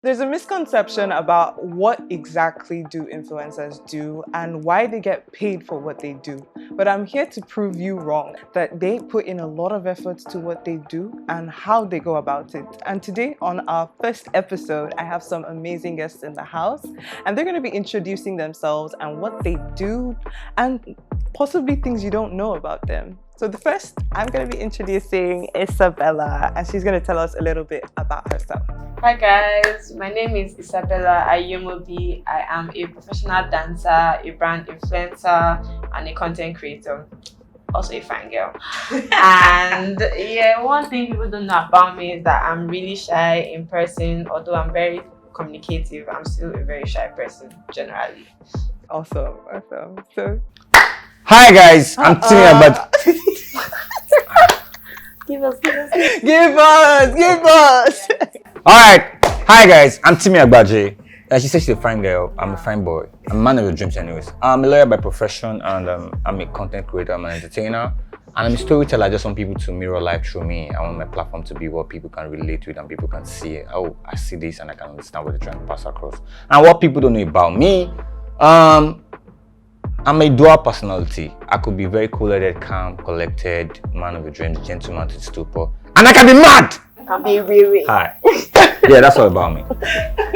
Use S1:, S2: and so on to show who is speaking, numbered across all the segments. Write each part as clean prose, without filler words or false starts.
S1: There's a misconception about what exactly do influencers do and why they get paid for what they do. But I'm here to prove you wrong, that they put in a lot of efforts to what they do and how they go about it. And today on our first episode, I have some amazing guests in the house and they're going to be introducing themselves and what they do and possibly things you don't know about them. So the first, I'm going to be introducing Isabella and she's going to tell us a little bit about herself.
S2: Hi guys, my name is Isabella Ayomobi. I am a professional dancer, a brand influencer, and a content creator. Also a fine girl. And yeah, one thing people don't know about me is that I'm really shy in person. Although I'm very communicative, I'm still a very shy person generally.
S1: Awesome. So,
S3: hi guys, I'm Timmy but
S2: Give us.
S1: give us.
S3: alright. Hi guys, I'm Timmy Agbaje. She says she's a fine girl. I'm a fine boy. I'm a man of your dreams anyways. I'm a lawyer by profession and I'm a content creator, I'm an entertainer. And I'm a storyteller. I just want people to mirror life through me. I want my platform to be what people can relate with and people can see. Oh, I see this and I can understand what they're trying to pass across. And what people don't know about me, I'm a dual personality. I could be very cool-headed, calm, collected, man of the dreams, gentleman to stupor. And I can be mad!
S2: I'll be weary.
S3: Hi. Yeah, that's all about me.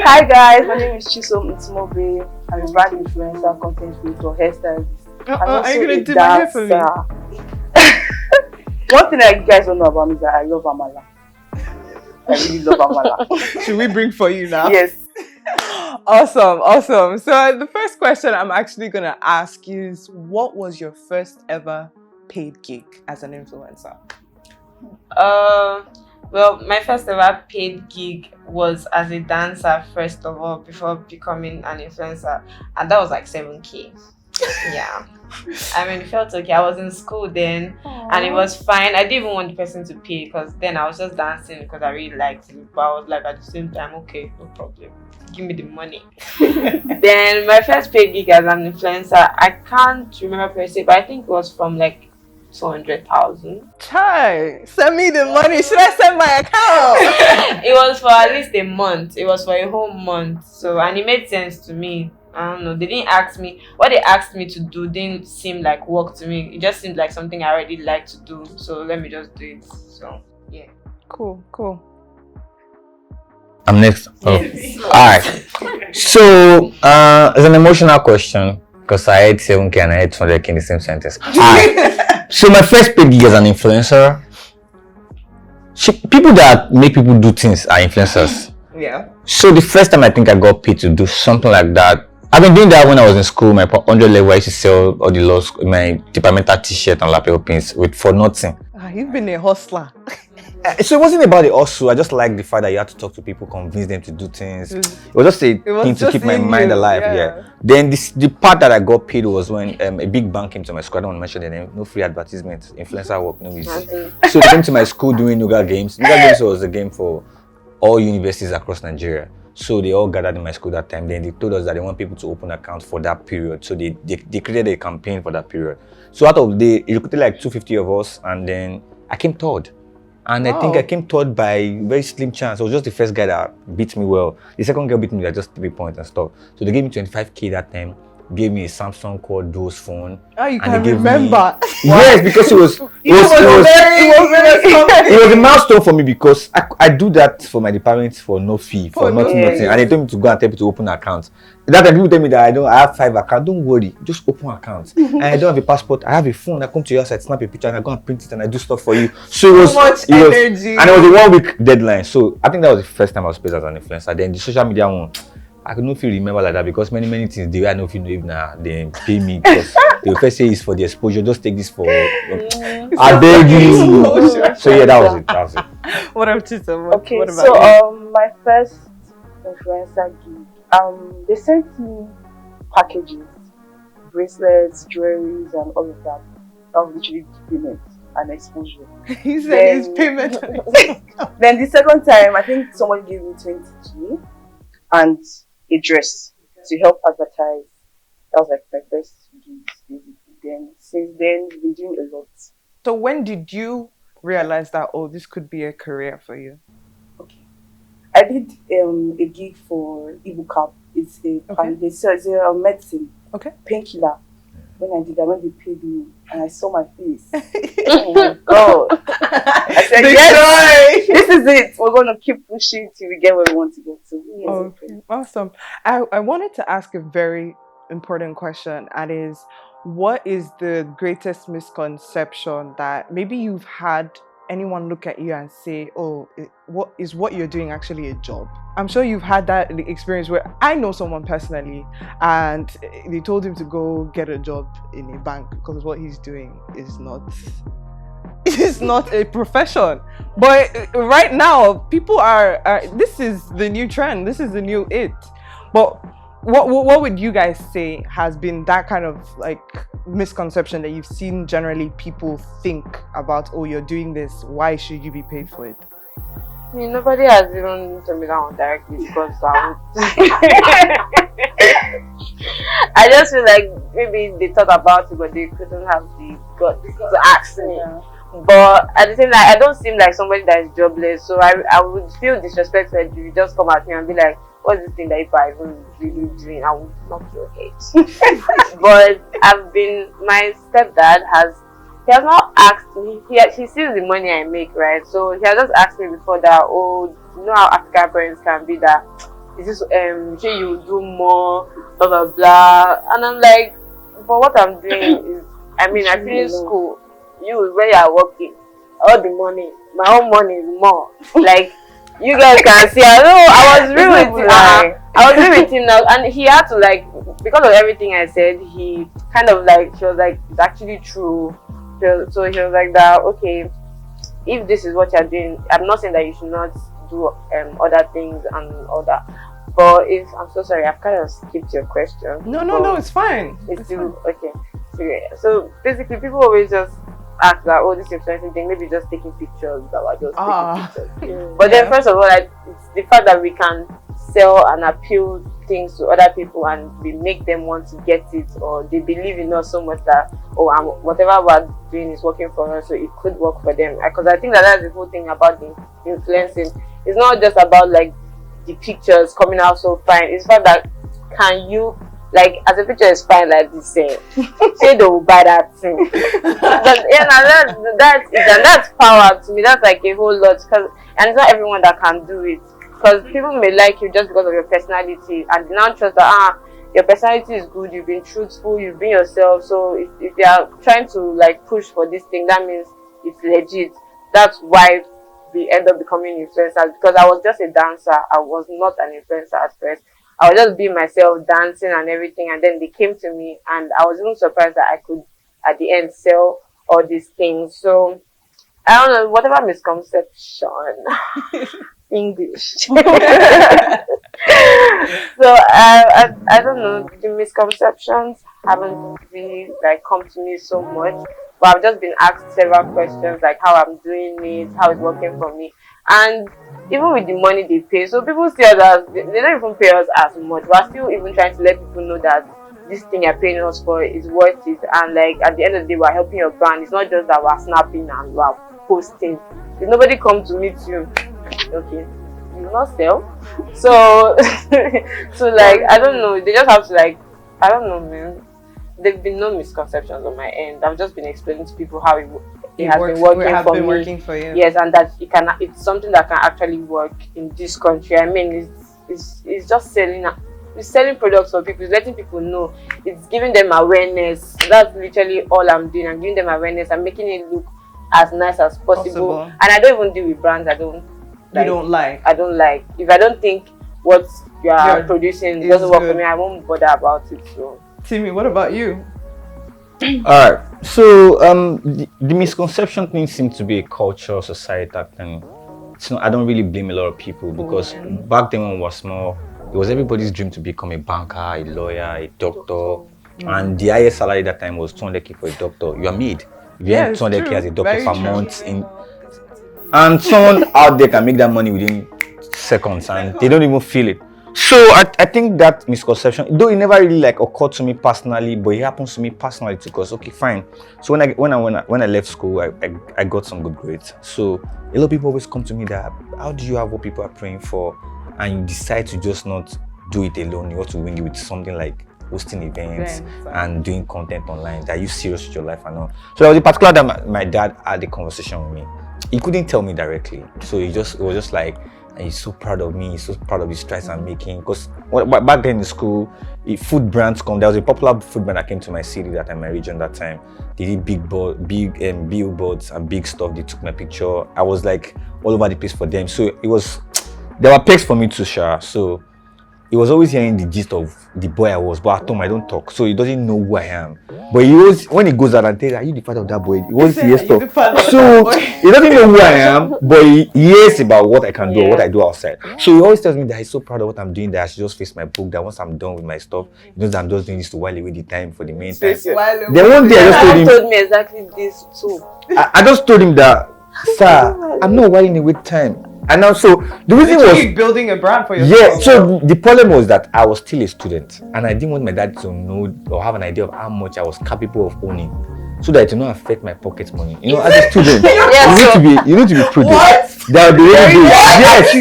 S4: Hi guys, my name is Chisom Ntimobe. I'm a brand influencer, content creator, hairstylist.
S1: Are you going to do my hair for me?
S4: One thing that you guys don't know about me is that I love Amala. I really love Amala.
S1: Should we bring for you now?
S4: Yes.
S1: Awesome. So the first question I'm actually going to ask is, what was your first ever paid gig as an influencer?
S2: Well, my first ever paid gig was as a dancer, first of all, before becoming an influencer. And that was like 7K. Yeah. I mean, it felt okay. I was in school then and it was fine. I didn't even want the person to pay because then I was just dancing because I really liked it. But I was like, at the same time, okay, no problem. Give me the money. Then my first paid gig as an influencer, I can't remember per se, but I think it was from like 200,000.
S1: Chai, send me the money. Should I send my account?
S2: It was for at least a month. It was for a whole month. So, and it made sense to me. I don't know. They didn't ask me. What they asked me to do didn't seem like work to me. It just seemed like something I already like to do. So let me just do it. So yeah.
S1: Cool.
S3: I'm next. Oh.
S2: Yes.
S3: Alright. So, it's an emotional question because I had 7K and I had 200K in the same sentence. Alright. So, my first paid gig as an influencer, people that make people do things are influencers.
S1: Yeah.
S3: So, the first time I think I got paid to do something like that, I've been doing that when I was in school, my 100 level. I used to sell all the laws, my departmental t-shirt and lapel pins for nothing.
S1: You've been a hustler.
S3: So it wasn't about the hustle. I just like the fact that you had to talk to people, convince them to do things. It was just a thing to keep my mind alive. Yeah. Then the part that I got paid was when a big bank came to my school. I don't want to mention the name. No free advertisement. Influencer work. No easy. So they came to my school doing Nuga Games. Nuga Games was a game for all universities across Nigeria. So they all gathered in my school that time. Then they told us that they want people to open accounts for that period. So they created a campaign for that period. So out of it recruited like 250 of us, and then I came third. And I think I came third by very slim chance. I was just the first guy that beat me well. The second girl beat me by just 3 points and stuff. So they gave me 25K that time. Gave me a Samsung Quad Duos phone.
S1: Oh, you
S3: and
S1: can
S3: they gave
S1: remember.
S3: Yes, because it was a milestone for me because I do that for my department for no fee, for nothing. And they told me to go and tell people to open accounts. That time people tell me that I have 5 accounts. Don't worry, just open accounts. And I don't have a passport. I have a phone. I come to your site, snap a picture, and I go and print it and I do stuff for you. So it was
S1: energy.
S3: And it was a 1 week deadline. So I think that was the first time I was paid as an influencer. Then the social media one, I could not feel remember like that because many things the way I know if you know if now they pay me because they will first say it's for the exposure. Just take this for I beg you. So yeah, that was it.
S1: What up, Chisom?
S4: Okay,
S1: What about you?
S4: my first influencer gig, they sent me packages, bracelets, jewelries, and all of that. That was literally payment and exposure.
S1: He said his payment.
S4: Then the second time, I think someone gave me 20K and a dress to help advertise. That was like my first gig, basically. Then since then, we've been doing a lot.
S1: So when did you realize that, oh, this could be a career for you?
S4: Okay. I did a gig for Ibucap. It's a
S1: Okay.
S4: they sell it's a medicine,
S1: Okay.
S4: painkiller. When I did that, when they paid me, and I saw my face. Oh my god! I said,
S1: The
S4: yes,
S1: joy.
S4: this is it. We're gonna keep pushing till we get where we want to get to. Yes,
S1: Okay, awesome. I wanted to ask a very important question, and is what is the greatest misconception that maybe you've had anyone look at you and say, oh, what you're doing actually a job? I'm sure you've had that experience where I know someone personally and they told him to go get a job in a bank because what he's doing is not it's not a profession. But right now, people are this is the new trend. This is the new it. But what would you guys say has been that kind of like misconception that you've seen generally people think about? Oh, you're doing this. Why should you be paid for it?
S2: I mean, nobody has even told me that one directly because I just feel like maybe they thought about it, but they couldn't have the guts to ask me.
S4: Yeah.
S2: But at the same time, I don't seem like somebody that is jobless, so I would feel disrespectful if you just come at me and be like, what's this thing that you are even really doing? I would knock your head. But my stepdad he has not asked me, he sees the money I make, right? So he has just asked me before that, oh, you know how African parents can be that, is this, say you do more, blah, blah, blah. And I'm like, but what I'm doing is, I mean, I finish school. Where you are working, all the money, my own money is more. Like, you guys can see, I was real with him. I was real with him now, and he had to, like, because of everything I said, he kind of like, she was like, it's actually true. So he was like that, okay, if this is what you're doing, I'm not saying that you should not do other things and all that. But I'm so sorry, I've kind of skipped your question.
S1: No, it's fine.
S2: It's still okay. So basically, people always just ask that, oh, this influencing thing, maybe just taking pictures that were just taking pictures. But then, first of all, like, it's the fact that we can sell and appeal things to other people and we make them want to get it, or they believe in us so much that, oh, whatever we're doing is working for us, so it could work for them. Because I think that's the whole thing about the influencing. It's not just about like the pictures coming out so fine. It's the fact that can you, like, as a picture is fine like this, say they will buy that thing. But yeah, that's power to me. That's like a whole lot, and it's not everyone that can do it. Because people may like you just because of your personality, and they now trust that your personality is good, you've been truthful, you've been yourself. So if they are trying to like push for this thing, that means it's legit. That's why we end up becoming influencers. Because I was just a dancer, I was not an influencer at first. I was just being myself, dancing and everything, and then they came to me, and I was even surprised that I could, at the end, sell all these things. So I don't know, whatever misconception. English. So I don't know, the misconceptions haven't really like come to me so much, but I've just been asked several questions like how I'm doing it, how it's working for me, and even with the money they pay. So people see us as they don't even pay us as much. We're still even trying to let people know that this thing you're paying us for is worth it, and like at the end of the day we're helping your brand. It's not just that we're snapping and we're posting. If nobody comes to meet you, okay, you not sell. So so like I don't know, they just have to like, I don't know, man. There've been no misconceptions on my end. I've just been explaining to people how it has been working for me. Yes, and that it's something that can actually work in this country. I mean, it's just selling products for people. It's letting people know. It's giving them awareness. That's literally all I'm doing. I'm giving them awareness. I'm making it look as nice as possible. And I don't even deal with brands I don't like. If I don't think what you are producing doesn't work for me, I won't bother about it. So
S1: Timmy, what about you?
S3: Alright, so the misconception thing seems to be a cultural societal thing. So I don't really blame a lot of people, because back then when I was small, it was everybody's dream to become a banker, a lawyer, a doctor. And the highest salary that time was 200k for a doctor. You are made. If you earn 200k as a doctor per month, and someone out there can make that money within seconds and they don't even feel it. So I think that misconception, though it never really like occurred to me personally, but it happens to me personally too. Because okay, fine. So when I left school, I got some good grades. So a lot of people always come to me that, how do you have what people are praying for? and you decide to just not do it alone, you want to wing it with something like hosting events and doing content online. Are you serious with your life and all? So there was a particular that my dad had a conversation with me. He couldn't tell me directly, so it was just like, he's so proud of me, he's so proud of the strides I'm making. Because back then in school, if food brands come, there was a popular food brand that came to my city that time, my region that time. They did big billboards and big stuff. They took my picture. I was like all over the place for them. So there were perks for me to share. So he was always hearing the gist of the boy I was, but at home I don't talk, so he doesn't know who I am. But he always, when he goes out and tells, "Are you the father of that boy?" He always hears stuff. So he doesn't know who I am, but he hears about what I can do or what I do outside. So he always tells me that he's so proud of what I'm doing, that I should just face my book, that once I'm done with my stuff, he knows that I'm just doing this to while away the time for the main time. Then one day I just told him,
S4: told me exactly this too.
S3: I just told him that, "Sir, I'm not whiling away time." And also the reason was
S1: building a brand for yourself.
S3: Yeah, so the problem was that I was still a student and I didn't want my dad to know or have an idea of how much I was capable of owning, so that it will not affect my pocket money. You know, as a student, you need to be prudent.
S1: What?
S3: There will be really yes. So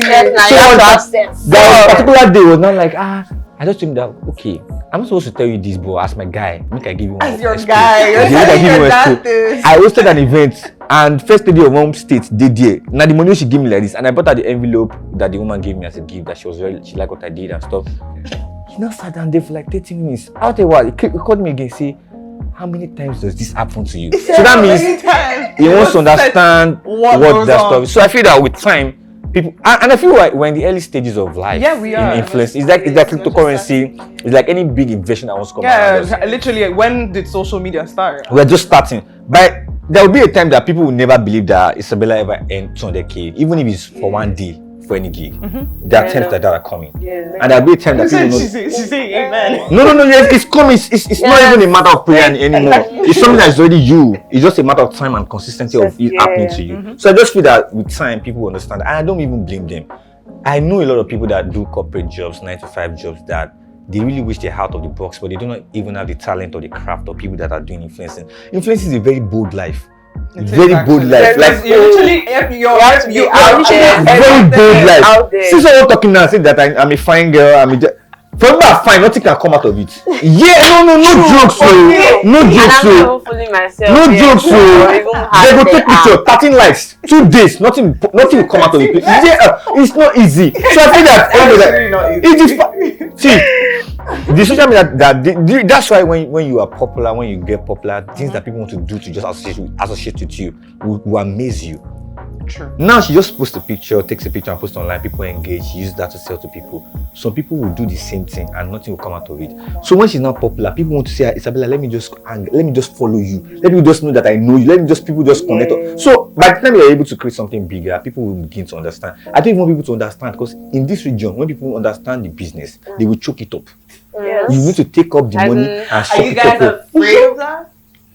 S3: there was a particular day was not like I just think that okay, I'm not supposed to tell you this, but as my guy, make I give you one.
S1: As your
S3: expo.
S1: guy, you're telling your dad this.
S3: I hosted an event and first day of home state did there. Now the money she gave me like this, and I bought her the envelope that the woman gave me as a gift that she liked what I did and stuff. He now sat down there for like 30 minutes. After a while, he called me again, say, "How many times does this happen to you?" So that means he wants to understand what that stuff is. So I feel that with time, people, and I feel like we're in the early stages of life.
S1: Yeah, we are.
S3: In influence. It's like cryptocurrency. It's like any big invention that wants to come out.
S1: Yeah, literally, when did social media start?
S3: We're just starting. But there will be a time that people will never believe that Isabella ever earned 200k, even if it's for one day, for any gig. There are times that are coming. And there will be a time that people know.
S1: She's saying amen.
S3: No, yes, it's coming. It's not even a matter of prayer anymore. It's something that's already you. It's just a matter of time and consistency of it happening to you. So I just feel that with time, people will understand. And I don't even blame them. I know a lot of people that do corporate jobs, 9-to-5 jobs, that they really wish they're out of the box, but they do not even have the talent or the craft or people that are doing influencing. Influencing is a very bold life. Very bold life. Like
S1: you literally, you out there.
S3: Very bold life. Since I'm talking now, saying that I'm a fine girl, from that fine, nothing can come out of it. Yeah, no jokes, no jokes, no jokes. They go take picture, 13 likes, 2 days, nothing will come out of it. Yeah, it's not easy. So I think that it is. See, the social media that's why when you are popular, when you get popular, things that people want to do to just associate with you will amaze you.
S1: True.
S3: Now she just posts a picture, takes a picture and posts online. People engage. She uses that to sell to people. Some people will do the same thing and nothing will come out of it. So when she's now popular, people want to say, "Isabella, let me just follow you. Let me just know that I know you. People just connect." So by the time you're able to create something bigger, people will begin to understand. I don't even want people to understand, because in this region, when people understand the business, they will choke it up.
S4: Yes.
S3: You need to take up the money and
S2: Are you guys afraid of that?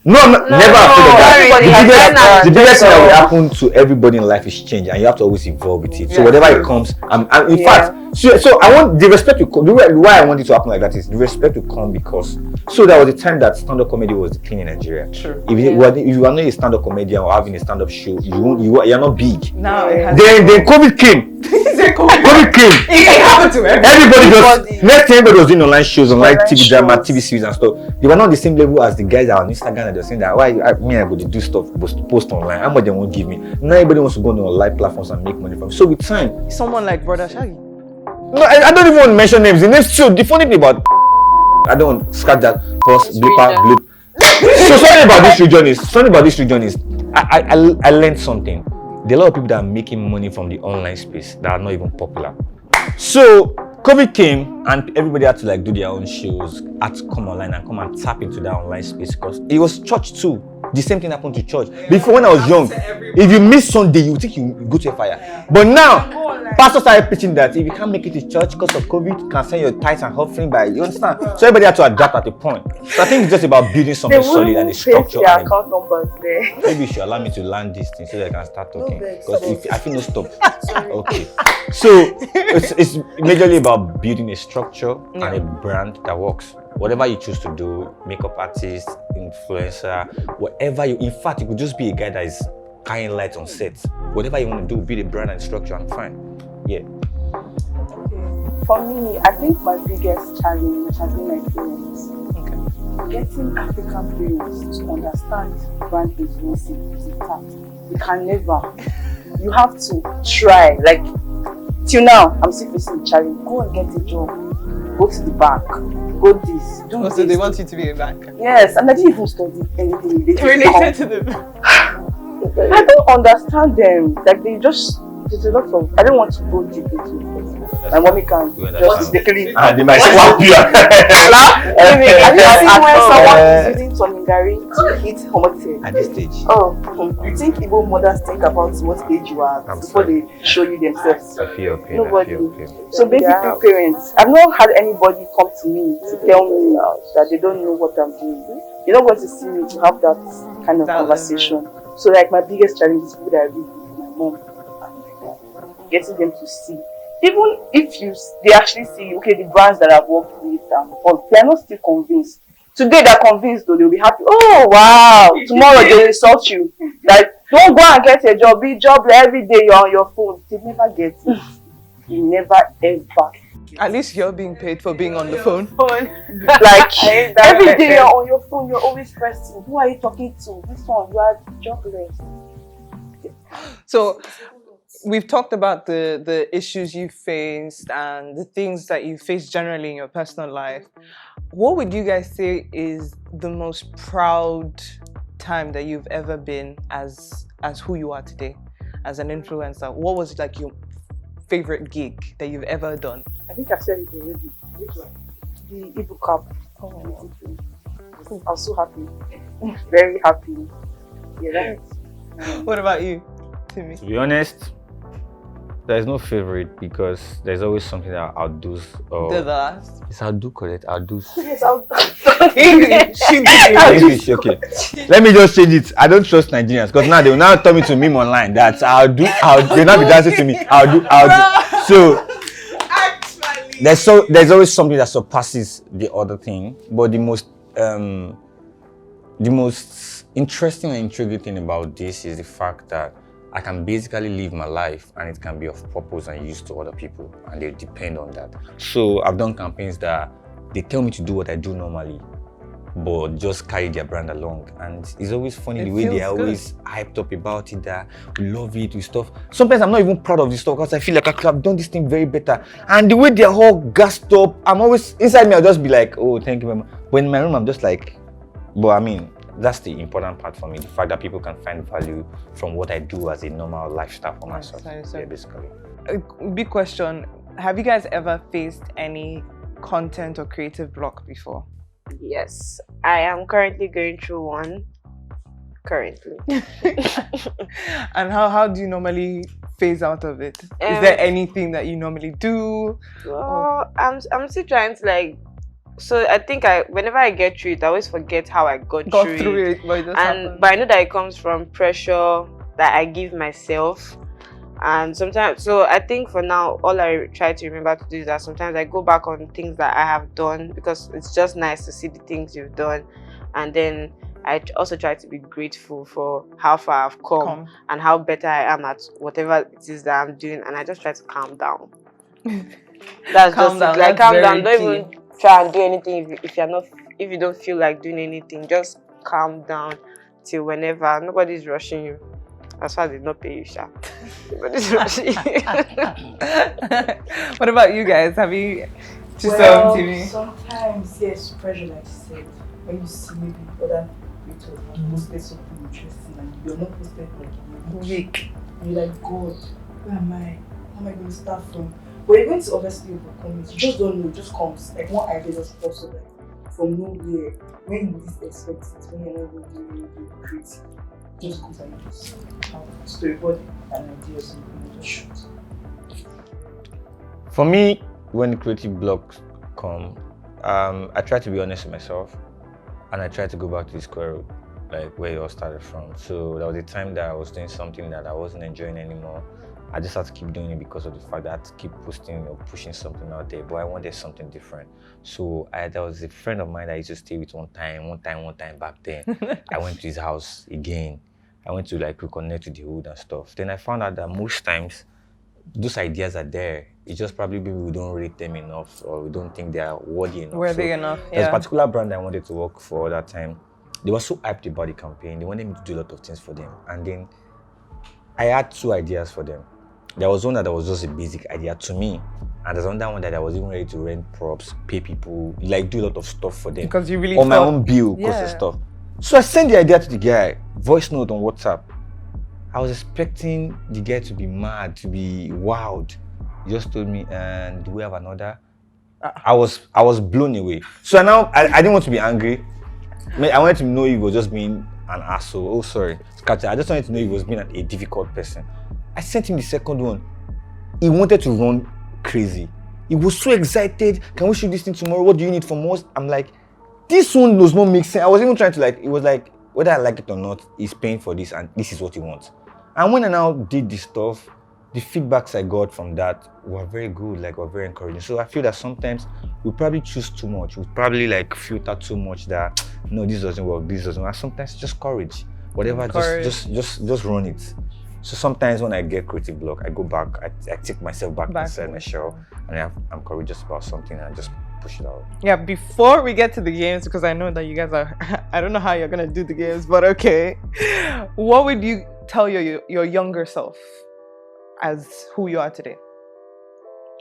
S3: No, never afraid of that. The biggest thing that will happen to everybody in life is change, and you have to always evolve with it. So whatever it comes, in fact, so I want the respect to come. Why I want it to happen like that is the respect to come, because so there was a time that stand-up comedy was the thing in Nigeria.
S1: True.
S3: If you are not a stand-up comedian or having a stand-up show, you're not big.
S1: Now
S3: Then COVID came. COVID came.
S1: It happened to
S3: Everybody next thing everybody was doing online shows, online TV drama, TV series and stuff. They were not the same level as the guys that are on Instagram that they're saying that I go to do stuff, post online. How much they won't give me. Now everybody wants to go on live platforms and make money from it. So with time,
S1: someone like Brother Shaggy.
S3: No, I don't even want to mention names. The names too. The funny thing about I don't scratch that pause blipper blip. So something about this region is I learned something. There are a lot of people that are making money from the online space that are not even popular. So COVID came and everybody had to do their own shows, had to come online and come and tap into that online space, because it was church too. The same thing happened to church. Before, when I was young, if you miss Sunday, you think you go to a fire. But now, pastors started preaching that if you can't make it to church because of COVID, you can send your tithes and offering by, you understand? So everybody had to adapt at a point. So I think it's just about building something solid and a structure.
S4: Account numbers there.
S3: Maybe you should allow me to land this thing so that I can start talking. Because if I feel no stop. Okay. So it's majorly about building a structure and a brand that works. Whatever you choose to do, makeup artist, influencer, whatever in fact, you could just be a guy that is carrying lights on sets. Whatever you want to do, build a brand and structure and fine. Yeah.
S4: Okay. For me, I think my biggest challenge has been my parents.
S1: Okay.
S4: Getting African parents to understand brand influencing is a task. You can never. You have to try. Like, till now, I'm still facing the challenge. Go and get a job. Go to the bank. Go this. Do
S1: Oh,
S4: this.
S1: so they want you to be a banker.
S4: Yes, and I didn't even study anything
S1: Related to the
S4: I don't understand them. Like, there's a lot of, I don't want to go deep into it. My mommy can just declare.
S3: And they might slap you.
S4: Have you seen when someone is using Soningari to hit homophobia?
S3: At this stage.
S4: Oh, you think Igbo mothers think about what age you are before they show you themselves?
S3: I feel okay.
S4: Nobody. So basically, parents, I've not had anybody come to me to tell me that they don't know what I'm doing. They're not going to see me to have that kind of conversation. So like my biggest challenge is people that I read with my mom, getting them to see. Even if they actually see, okay, the brands that I've worked with, they are not still convinced. Today they're convinced, though, they'll be happy. Oh wow! Tomorrow they insult you. Like, don't go and get a job. Be jobless every day. You're on your phone. They never get it. You never ever.
S1: At least you're being paid for being on the phone.
S4: Like every day you're on your phone. You're always pressing. Who are you talking to? This one, you are jobless.
S1: So we've talked about the issues you faced and the things that you face generally in your personal life. What would you guys say is the most proud time that you've ever been as who you are today, as an influencer? What was like your favorite gig that you've ever done?
S4: I think I've said it already. Which one? The ebook cup. Oh, I was so happy. Very happy. Yeah, right.
S1: What about you, Timmy?
S3: To be honest, there's no favorite because there's always something that outdoes.
S1: The last.
S3: It's outdo, correct? Outdoes.
S4: Yes, I'll
S3: English, okay. Let me just change it. I don't trust Nigerians because now they will now tell me to meme online that they'll now be dancing to me. I'll do. So there's always something that surpasses the other thing. But the most interesting and intriguing thing about this is the fact that I can basically live my life and it can be of purpose and use to other people and they depend on that. So I've done campaigns that they tell me to do what I do normally, but just carry their brand along. And it's always funny the way they are always hyped up about it, that we love it, we stuff. Sometimes I'm not even proud of this stuff because I feel like I could have done this thing very better. And the way they're all gassed up, I'm always, inside me, I'll just be like, oh, thank you very much. But in my room, I'm just like, but I mean, that's the important part for me, the fact that people can find value from what I do as a normal lifestyle for myself. Yeah, basically.
S1: A big question. Have you guys ever faced any content or creative block before?
S2: Yes, I am currently going through one.
S1: And how do you normally phase out of it? Is there anything that you normally do?
S2: Well, I'm still trying to so I think whenever I get through it, I always forget how I got through it.
S1: But
S2: but I know that it comes from pressure that I give myself. And sometimes, so I think for now, all I try to remember to do is that sometimes I go back on things that I have done because it's just nice to see the things you've done. And then I also try to be grateful for how far I've come and how better I am at whatever it is that I'm doing. And I just try to calm down. That's calm down. Like, calm down. Don't even try and do anything if you don't feel like doing anything. Just calm down till whenever. Nobody's rushing you. As far as they not pay you, sha. Nobody's rushing you.
S1: What about you guys? Have you
S4: sometimes yes, pressure, like you said, when you see maybe other creators have posted something interesting and you're not posted like in a week. You're like, God, where am I? How am I going to start from? But you're going to obviously overcome it. You just don't know, it just comes. Like one idea just pops up like from nowhere. When you least expect it, when you're not even doing anything creative, just goes and just storyboard an idea or something and just shoot.
S3: For me, when the creative blocks come, I try to be honest with myself and I try to go back to the square root, like where it all started from. So there was a time that I was doing something that I wasn't enjoying anymore. I just had to keep doing it because of the fact that I had to keep posting or pushing something out there, but I wanted something different. So there was a friend of mine that I used to stay with one time back then. I went to his house again. I went to like reconnect with the hood and stuff. Then I found out that most times those ideas are there. It's just probably maybe we don't rate them enough, or we don't think they are worthy enough.
S1: Worthy enough,
S3: There's
S1: yeah.
S3: a particular brand I wanted to work for that time. They were so hyped about the campaign. They wanted me to do a lot of things for them. And then I had 2 ideas for them. There was one that was just a basic idea to me. And there's another one that I was even ready to rent props, pay people, like do a lot of stuff for them.
S1: Because you really
S3: on my own bill, cost of stuff. So I sent the idea to the guy, voice note on WhatsApp. I was expecting the guy to be mad, to be wild. He just told me, and do we have another? I was blown away. So now I didn't want to be angry. I wanted to know if he was just being an asshole. Oh, sorry. I just wanted to know if he was being a difficult person. I sent him the second one. He wanted to run crazy. He was so excited. Can we shoot this thing tomorrow? What do you need from us? I'm like, this one does not make sense. I was even trying to it was like, whether I like it or not, he's paying for this and this is what he wants. And when I now did this stuff, the feedbacks I got from that were very good, were very encouraging. So I feel that sometimes we probably choose too much. We probably filter too much that, no, this doesn't work, this doesn't work. And sometimes just courage. Whatever, just run it. So sometimes when I get creative block, I go back, I take myself back inside my shell, and I'm courageous about something and I just push it out.
S1: Yeah, before we get to the games, because I know that you guys are, I don't know how you're gonna do the games, but okay. What would you tell your younger self as who you are today?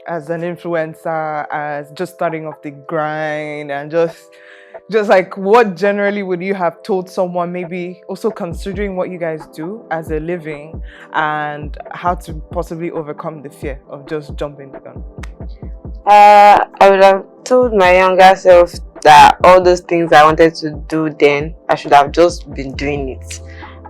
S1: As an influencer, as just starting off the grind, and just what generally would you have told someone, maybe also considering what you guys do as a living and how to possibly overcome the fear of just jumping the gun?
S2: I would have told my younger self that all those things I wanted to do then, I should have just been doing it.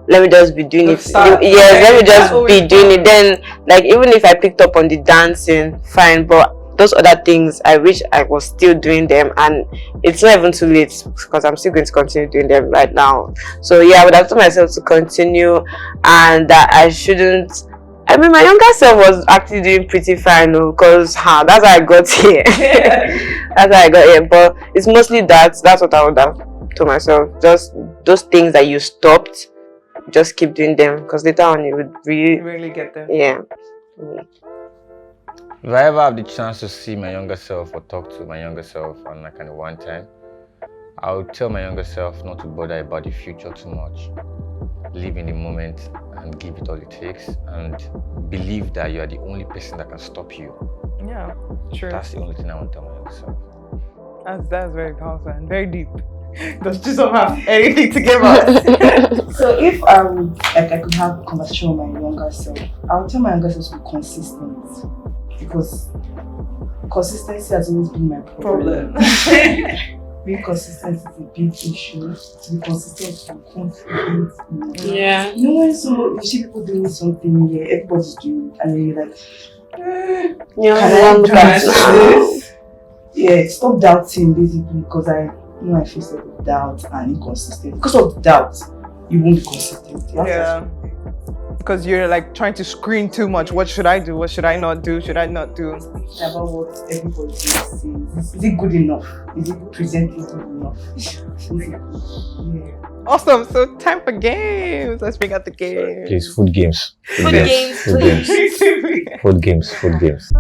S2: Let me just be doing it. Yes, let me just be doing it. Then, even if I picked up on the dancing, fine, but those other things, I wish I was still doing them, and it's not even too late because I'm still going to continue doing them right now. So yeah, I would have told myself to continue, and that I shouldn't. I mean, my younger self was actually doing pretty fine, because that's how I got here. That's how I got here. But it's mostly that's what I would have told myself. Just those things that you stopped, just keep doing them, because later on you would really
S1: get them.
S2: Yeah.
S3: If I ever have the chance to see my younger self or talk to my younger self on one time, I would tell my younger self not to bother about the future too much. Live in the moment and give it all it takes, and believe that you are the only person that can stop you.
S1: Yeah, true.
S3: That's the only thing I want to tell my younger self.
S1: That's very powerful and very deep. Does just not have anything to give us?
S4: So if I could have a conversation with my younger self, I would tell my younger self to be consistent, because consistency has always been my problem. Being consistent is a big issue. To be consistent and confident.
S2: Yeah.
S4: You know when you see people doing something, everybody's doing it, and then you're like, can I do this? Yeah, stop doubting basically, because I face a lot of doubt and inconsistency. Because of doubt, you won't be consistent.
S1: Yeah. Because you're trying to screen too much. What should I do? What should I not do? Should I not do?
S4: About what everybody says. Is it good enough? Is it presenting good enough? Yeah.
S1: Awesome. So time for games. Let's bring out the games.
S3: Please, food games.
S2: Food games, please.
S3: Food games.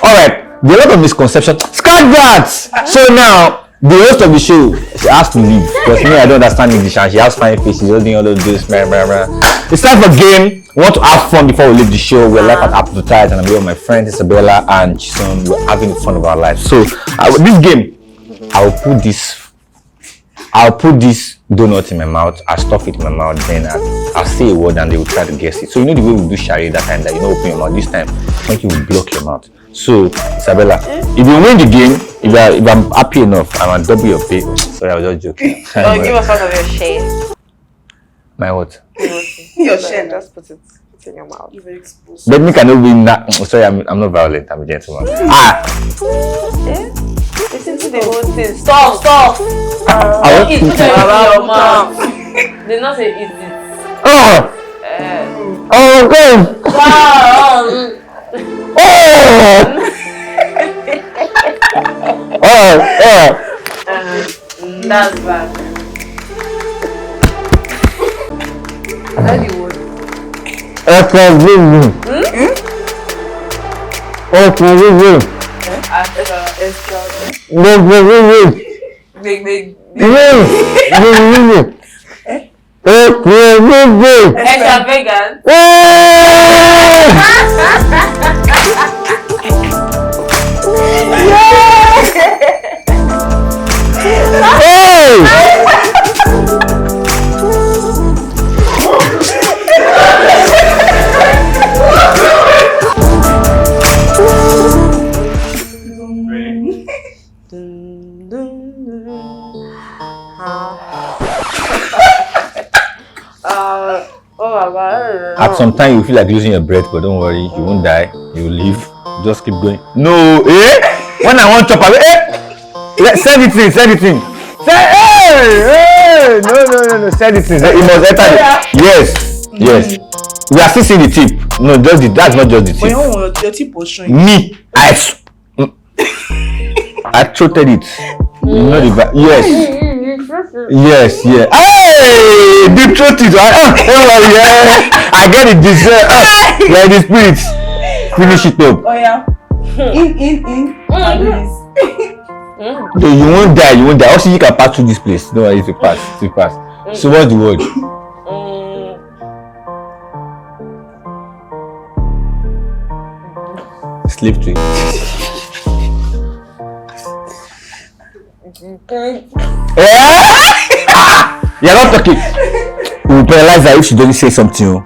S3: Alright, there are a lot of misconceptions. Scratch that! So now, the host of the show, she has to leave because I don't understand English and she has fine faces, doing all of this. It's time for game. We want to have fun before we leave the show. We're live at Appetite and I'm here with my friend Isabella and Chisom. We're having fun of our lives. So this game, I'll put this donut in my mouth, I'll stuff it in my mouth, then I'll say a word and they will try to guess it. So you know the way we do charade that time, that you don't open your mouth. This time, something will block your mouth. So Isabella, if you win the game, if I'm happy enough, I'm a double your pay. Sorry, I was just joking.
S2: Give us part of your share.
S3: My what?
S2: Your share, just put it in your mouth.
S4: You're very exposed.
S3: Let me cannot win that. Sorry, I'm not violent, I'm a gentleman.
S2: Listen to the whole thing. Stop.
S3: Don't
S2: eat it around your mouth. They not say eat it.
S3: God!
S2: Wow. That's bad. Extravagant.
S3: At some time you feel like losing your breath, but don't worry, you won't die. You will live. Just keep going. No, when I want chop, send it in. Send, no. Send it in. It must enter. Yes. We are still seeing the tip. No, that's not just the tip.
S4: But your tip was showing.
S3: Me, I trotted it. Not the back. Yes. Hey, deep throated. I get it. This like the spirits. Finish it up.
S4: Oh yeah. In.
S3: No, you won't die. Also, you can pass through this place. Don't worry, to pass. So what's the word? Slave trade. You're not talking. We will penalize her if she doesn't say something.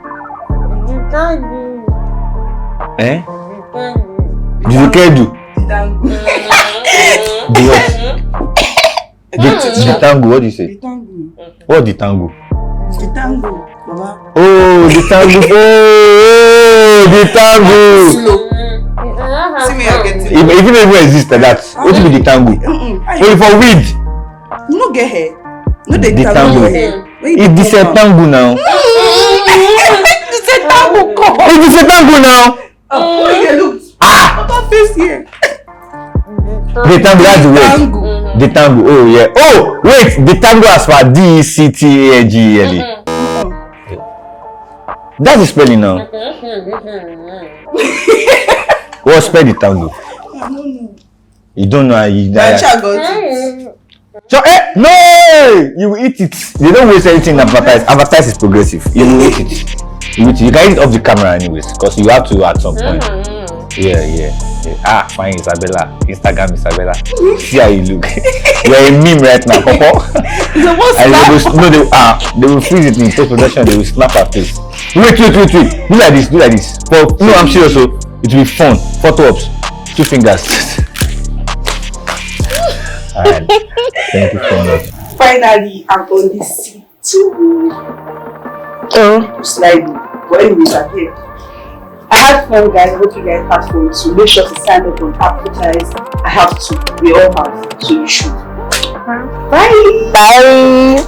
S3: Dizukedu. The tango. What do you say?
S4: The tango.
S3: What the tango?
S4: The tango, Baba.
S3: Oh, the tango. The tango.
S4: See me, I get it.
S3: If it even exists like that, what will be the tango? Only for weed.
S4: You no get hair. No, the
S3: tango
S4: tango hair.
S3: It's this a tango now.
S4: It's a tango.
S3: It's this a tango now.
S4: Oh, yeah, look. What that face here?
S3: The tango, that's the word. The tango. Oh yeah. Oh wait, the tango as for DECTAGLE. That's the spelling now. What spell the tango?
S4: I don't know.
S3: You don't know.
S4: My child got it.
S3: So no, you will eat it. They don't waste anything. Advertise is progressive. You will eat it. You can eat it off the camera anyways, because you have to at some point. Yeah. Fine, Isabella. Instagram Isabella. See how you look. You're a meme right now, Popo. They will freeze it in post production. They will snap her face. Wait. Do like this. No, I'm serious. So it will be fun. Photo ops. 2 fingers. Alright. Thank you so much.
S4: Finally, I'm on the seat too. Slightly. But anyways, I'm here. I had fun, guys. I hope you guys had fun too. Make sure to sign up on advertise. I have to. We all have. So you should. Bye.